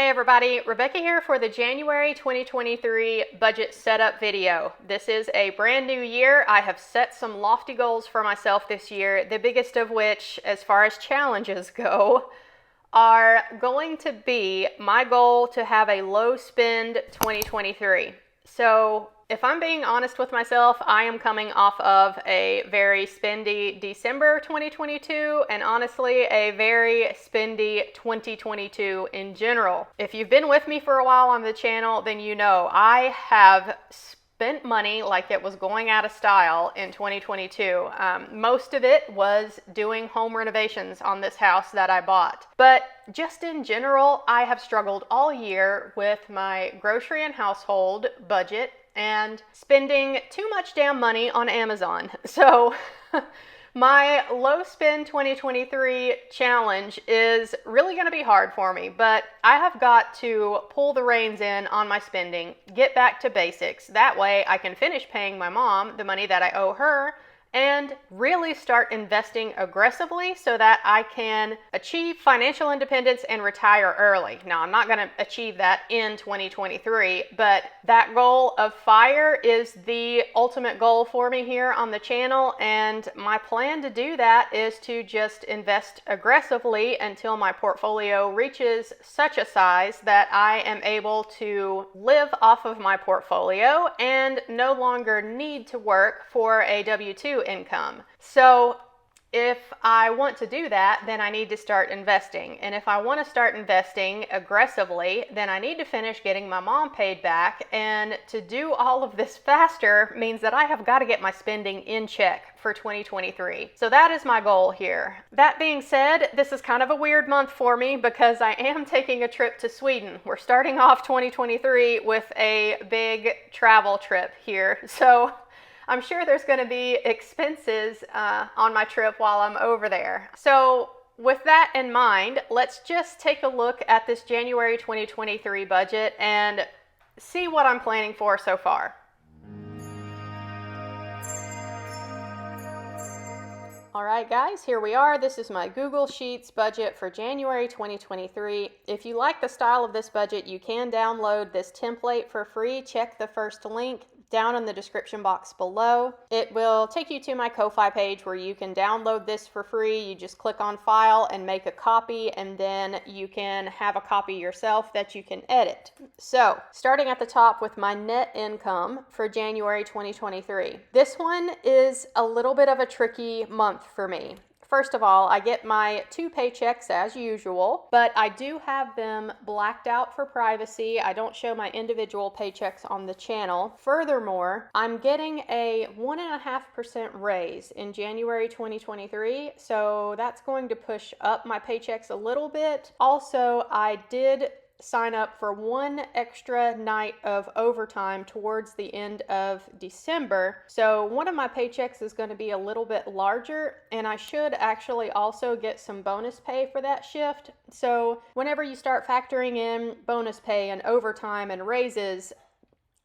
Hey everybody, Rebecca here for the January 2023 budget setup video. This is a brand new year. I have set some lofty goals for myself this year, the biggest of which, as far as challenges go, are going to be my goal to have a low spend 2023. So if I'm being honest with myself, I am coming off of a very spendy December 2022 and honestly a very spendy 2022 in general. If you've been with me for a while on the channel, then you know I have spent money like it was going out of style in 2022. Most of it was doing home renovations on this house that I bought. But just in general, I have struggled all year with my grocery and household budget and spending too much damn money on Amazon. So my low spend 2023 challenge is really going to be hard for me, but I have got to pull the reins in on my spending, get back to basics. That way I can finish paying my mom the money that I owe her and really start investing aggressively so that I can achieve financial independence and retire early. Now, I'm not going to achieve that in 2023, but that goal of FIRE is the ultimate goal for me here on the channel, and my plan to do that is to just invest aggressively until my portfolio reaches such a size that I am able to live off of my portfolio and no longer need to work for a W-2 income. So if I want to do that, then I need to start investing. And if I want to start investing aggressively, then I need to finish getting my mom paid back. And to do all of this faster means that I have got to get my spending in check for 2023. So that is my goal here. That being said, this is kind of a weird month for me because I am taking a trip to Sweden. We're starting off 2023 with a big travel trip here. So I'm sure there's going to be expenses on my trip while I'm over there. So with that in mind, let's just take a look at this January 2023 budget and see what I'm planning for so far. All right, guys, here we are. This is my Google Sheets budget for January 2023. If you like the style of this budget, you can download this template for free. Check the first link down in the description box below. It will take you to my Ko-Fi page where you can download this for free. You just click on File and make a copy, and then you can have a copy yourself that you can edit. So, starting at the top with my net income for January 2023. This one is a little bit of a tricky month for me. First of all, I get my 2 paychecks as usual, but I do have them blacked out for privacy. I don't show my individual paychecks on the channel. Furthermore, I'm getting a 1.5% raise in January 2023, so that's going to push up my paychecks a little bit. Also, I did sign up for 1 extra night of overtime towards the end of December. So one of my paychecks is going to be a little bit larger, and I should actually also get some bonus pay for that shift. So whenever you start factoring in bonus pay and overtime and raises,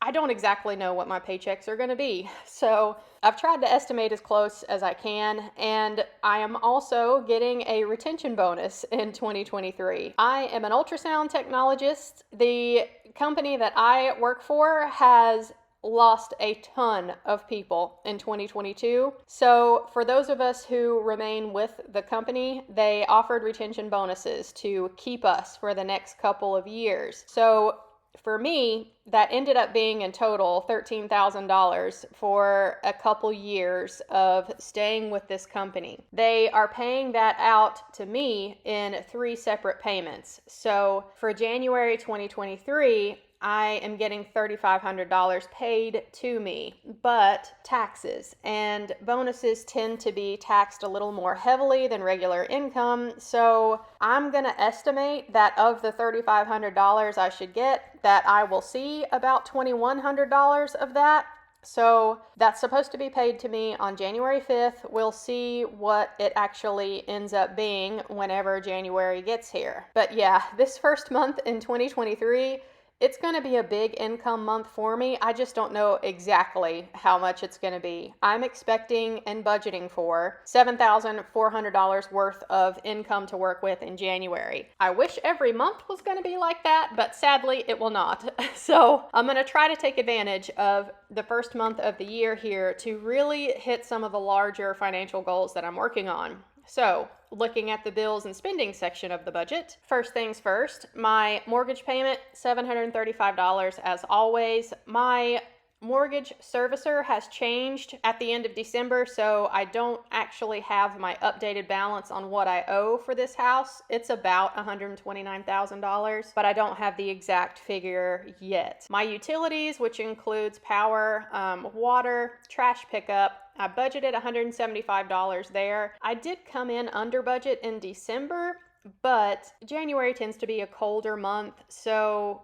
I don't exactly know what my paychecks are going to be. So I've tried to estimate as close as I can, and I am also getting a retention bonus in 2023. I am an ultrasound technologist. The company that I work for has lost a ton of people in 2022. So for those of us who remain with the company, they offered retention bonuses to keep us for the next couple of years. So for me, that ended up being in total $13,000 for a couple years of staying with this company. They are paying that out to me in 3 separate payments. So for January 2023, I am getting $3,500 paid to me, but taxes and bonuses tend to be taxed a little more heavily than regular income. So I'm going to estimate that of the $3,500 I should get, that I will see about $2,100 of that. So that's supposed to be paid to me on January 5th. We'll see what it actually ends up being whenever January gets here. But yeah, this first month in 2023 It's going to be a big income month for me. I just don't know exactly how much it's going to be. I'm expecting and budgeting for $7,400 worth of income to work with in January. I wish every month was going to be like that, but sadly it will not. So I'm going to try to take advantage of the first month of the year here to really hit some of the larger financial goals that I'm working on. So, looking at the bills and spending section of the budget, first things first, my mortgage payment, $735 as always. My mortgage servicer has changed at the end of December, so I don't actually have my updated balance on what I owe for this house. It's about $129,000, but I don't have the exact figure yet. My utilities, which includes power, water, trash pickup, I budgeted $175 there. I did come in under budget in December, but January tends to be a colder month, so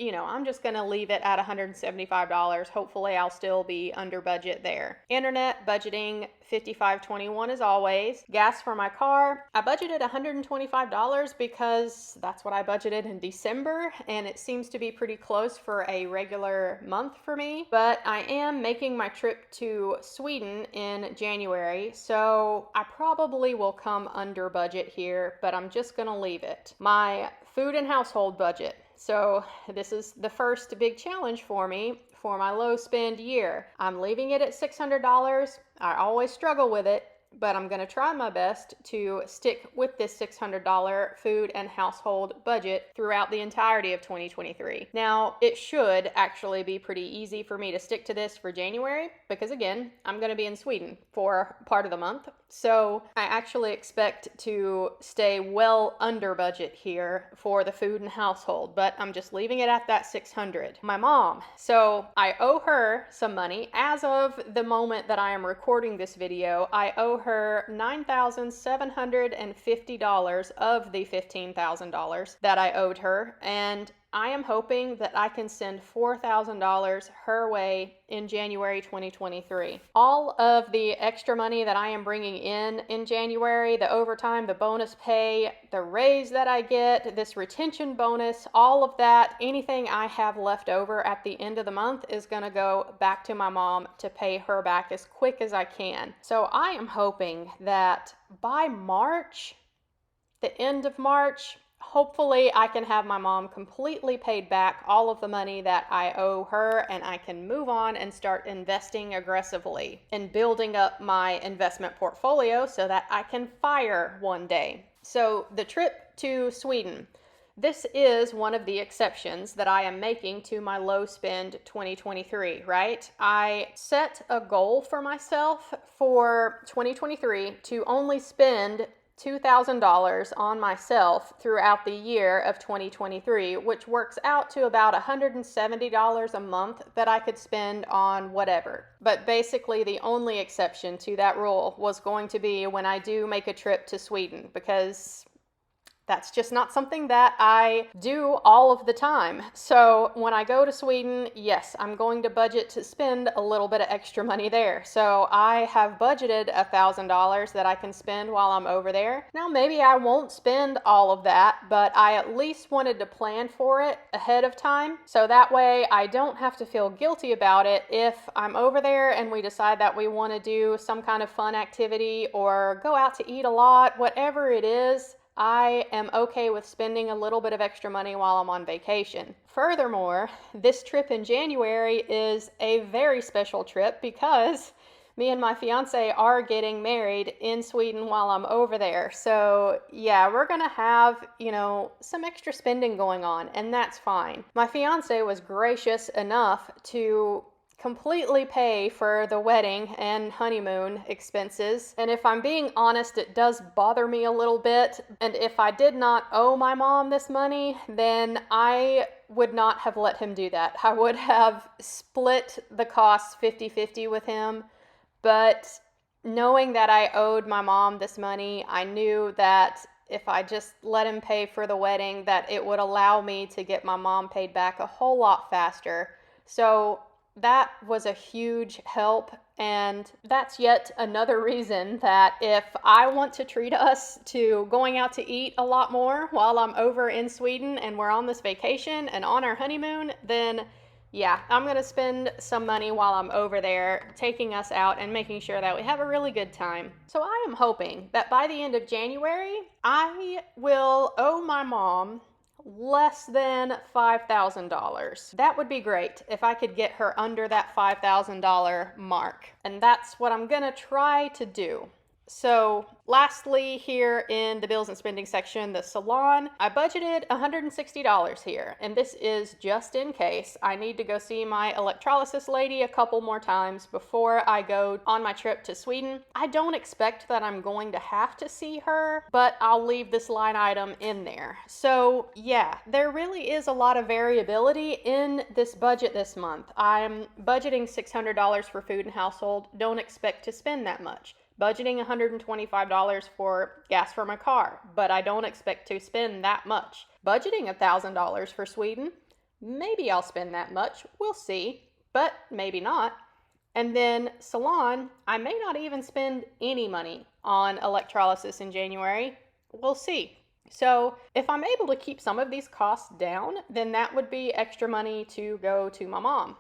I'm just going to leave it at $175. Hopefully I'll still be under budget there. Internet budgeting $55.21 as always. Gas for my car, I budgeted $125 because that's what I budgeted in December, and it seems to be pretty close for a regular month for me. But I am making my trip to Sweden in January, so I probably will come under budget here, but I'm just going to leave it. My food and household budget. So this is the first big challenge for me for my low spend year. I'm leaving it at $600. I always struggle with it, but I'm going to try my best to stick with this $600 food and household budget throughout the entirety of 2023. Now, it should actually be pretty easy for me to stick to this for January because, again, I'm going to be in Sweden for part of the month. So I actually expect to stay well under budget here for the food and household, but I'm just leaving it at that $600. My mom, so I owe her some money. As of the moment that I am recording this video, I owe her $9,750 of the $15,000 that I owed her, and I am hoping that I can send $4,000 her way in January 2023. All of the extra money that I am bringing in January, the overtime, the bonus pay, the raise that I get, this retention bonus, all of that, anything I have left over at the end of the month is going to go back to my mom to pay her back as quick as I can. So I am hoping that by March, the end of March, hopefully I can have my mom completely paid back all of the money that I owe her, and I can move on and start investing aggressively and building up my investment portfolio so that I can fire one day. So the trip to Sweden, this is one of the exceptions that I am making to my low spend 2023, right? I set a goal for myself for 2023 to only spend $2,000 on myself throughout the year of 2023, which works out to about $170 a month that I could spend on whatever. But basically the only exception to that rule was going to be when I do make a trip to Sweden, because that's just not something that I do all of the time. So when I go to Sweden, yes, I'm going to budget to spend a little bit of extra money there. So I have budgeted $1,000 that I can spend while I'm over there. Now, maybe I won't spend all of that, but I at least wanted to plan for it ahead of time. So that way I don't have to feel guilty about it if I'm over there and we decide that we want to do some kind of fun activity or go out to eat a lot, whatever it is. I am okay with spending a little bit of extra money while I'm on vacation. Furthermore, this trip in January is a very special trip because me and my fiance are getting married in Sweden while I'm over there. So yeah, we're gonna have, some extra spending going on, and that's fine. My fiance was gracious enough to completely pay for the wedding and honeymoon expenses. And if I'm being honest, it does bother me a little bit. And if I did not owe my mom this money, then I would not have let him do that. I would have split the costs 50-50 with him. But knowing that I owed my mom this money, I knew that if I just let him pay for the wedding, that it would allow me to get my mom paid back a whole lot faster. So that was a huge help. And that's yet another reason that if I want to treat us to going out to eat a lot more while I'm over in Sweden and we're on this vacation and on our honeymoon, then yeah, I'm going to spend some money while I'm over there taking us out and making sure that we have a really good time. So I am hoping that by the end of January, I will owe my mom less than $5,000. That would be great if I could get her under that $5,000 mark. And that's what I'm gonna try to do. So lastly, here in the bills and spending section, the salon, I budgeted $160 here, and this is just in case I need to go see my electrolysis lady a couple more times before I go on my trip to Sweden. I don't expect that I'm going to have to see her, but I'll leave this line item in there. So yeah, there really is a lot of variability in this budget this month. I'm budgeting $600 for food and household. Don't expect to spend that much. Budgeting $125 for gas for my car, but I don't expect to spend that much. Budgeting $1,000 for Sweden, maybe I'll spend that much, we'll see, but maybe not. And then salon, I may not even spend any money on electrolysis in January, we'll see. So if I'm able to keep some of these costs down, then that would be extra money to go to my mom.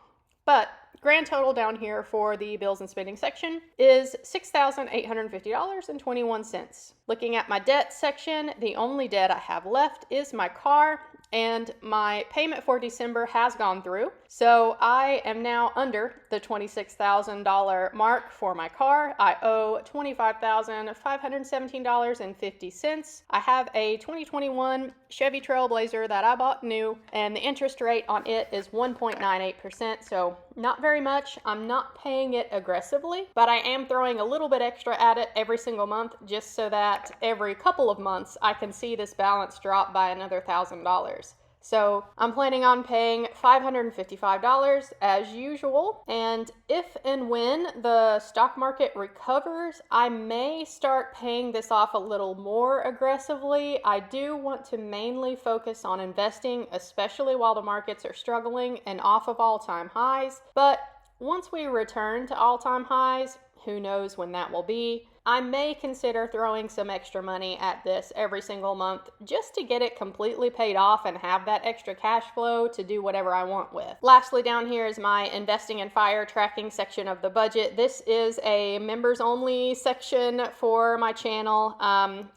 But grand total down here for the bills and spending section is $6,850.21. Looking at my debt section, the only debt I have left is my car, and my payment for December has gone through. So I am now under the $26,000 mark for my car. I owe $25,517.50. I have a 2021 Chevy Trailblazer that I bought new, and the interest rate on it is 1.98%, so not very much. I'm not paying it aggressively, but I am throwing a little bit extra at it every single month just so that every couple of months I can see this balance drop by another $1,000. So I'm planning on paying $555 as usual, and if and when the stock market recovers, I may start paying this off a little more aggressively. I do want to mainly focus on investing, especially while the markets are struggling and off of all-time highs, but once we return to all-time highs, who knows when that will be, I may consider throwing some extra money at this every single month just to get it completely paid off and have that extra cash flow to do whatever I want with. Lastly, down here is my investing and fire tracking section of the budget. This is a members only section for my channel.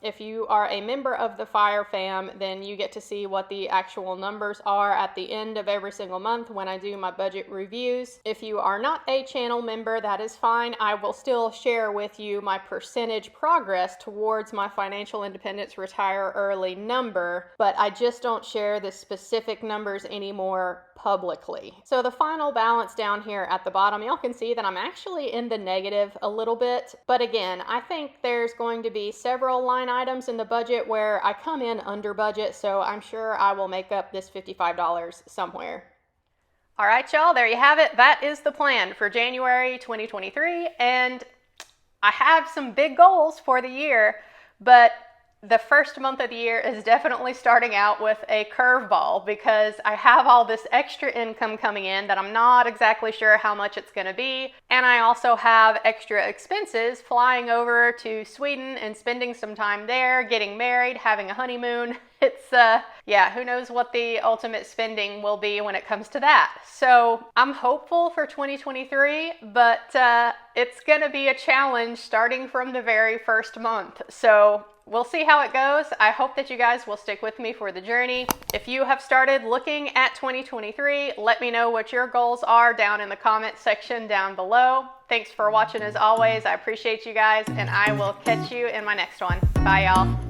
If you are a member of the Fire Fam, then you get to see what the actual numbers are at the end of every single month when I do my budget reviews. If you are not a channel member, that is fine. I will still share with you my percentage progress towards my financial independence retire early number, but I just don't share the specific numbers anymore publicly. So the final balance down here at the bottom, y'all can see that I'm actually in the negative a little bit, but again, I think there's going to be several line items in the budget where I come in under budget, so I'm sure I will make up this $55 somewhere. All right, y'all, there you have it. That is the plan for January 2023, and I have some big goals for the year, but the first month of the year is definitely starting out with a curveball because I have all this extra income coming in that I'm not exactly sure how much it's going to be, and I also have extra expenses flying over to Sweden and spending some time there, getting married, having a honeymoon. It's, yeah, who knows what the ultimate spending will be when it comes to that. So I'm hopeful for 2023, but it's going to be a challenge starting from the very first month. So we'll see how it goes. I hope that you guys will stick with me for the journey. If you have started looking at 2023, let me know what your goals are down in the comment section down below. Thanks for watching as always. I appreciate you guys, and I will catch you in my next one. Bye, y'all.